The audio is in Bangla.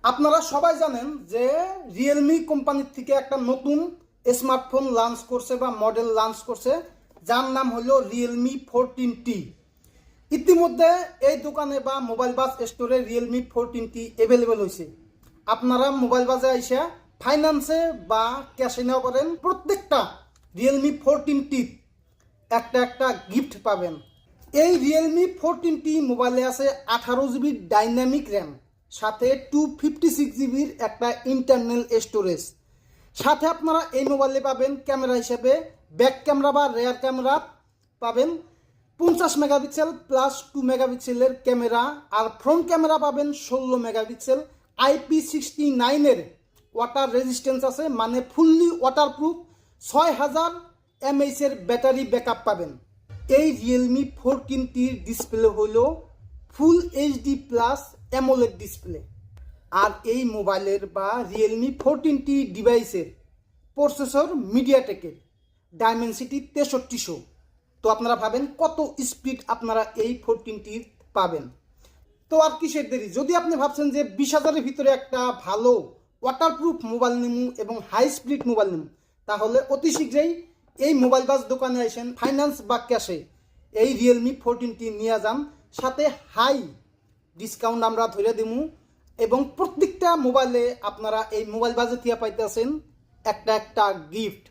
আপনারা সবাই জানেন যে রিয়েলমি কোম্পানির থেকে একটা নতুন স্মার্টফোন লঞ্চ করছে বা মডেল লঞ্চ করছে, যার নাম হলো রিয়েলমি 14T। ইতিমধ্যে এই দোকানে বা মোবাইল বাজ স্টোরে রিয়েলমি 14T অ্যাভেলেবেল হয়েছে। আপনারা মোবাইল বাজে আইসা ফাইন্যান্সে বা ক্যাশে নেওয়া করেন, প্রত্যেকটা রিয়েলমি 14T একটা একটা গিফট পাবেন। এই রিয়েলমি 14T মোবাইলে আছে 18 GB ডাইনামিক র্যাম, সাথে 256 GB একটা ইন্টারনাল স্টোরেজ। সাথে আপনারা এই মোবাইলে পাবেন ক্যামেরা হিসেবে ব্যাক ক্যামেরা বা রেয়ার ক্যামেরা পাবেন 50 মেগাপিক্সেল প্লাস 2 মেগাপিক্সেলের ক্যামেরা, আর ফ্রন্ট ক্যামেরা পাবেন 16 মেগাপিক্সেল। IP69 এর ওয়াটার রেজিস্ট্যান্স আছে, মানে ফুললি ওয়াটারপ্রুফ। 6000 mAh এর ব্যাটারি ব্যাকআপ পাবেন। এই রিয়েলমি 14Tর ডিসপ্লে হলো full HD plus AMOLED display. আর এই মোবাইলের বা রিয়েলমি 14T ডিভাইসের প্রসেসর মিডিয়াটেকের ডায়মেনসিটি 6300। তো আপনারা ভাবেন কত স্পিড আপনারা এই 14T পাবেন। তো আর কিসের দেরি, যদি আপনি ভাবছেন যে 20,000-এর ভিতরে একটা ভালো ওয়াটারপ্রুফ মোবাইল নিমু এবং হাই স্পিড মোবাইল নিমু, তাহলে অতি শীঘ্রই এই মোবাইল বাস দোকানে আসেন, ফাইন্যান্স বা ক্যাশে এই রিয়েলমি 14T নিয়ে যান। সাথে হাই ডিসকাউন্ট আমরা ধরে দিমু এবং প্রত্যেকটা মোবাইলে আপনারা এই মোবাইল বাজে তিয়া পাইতেছেন একটা একটা গিফট।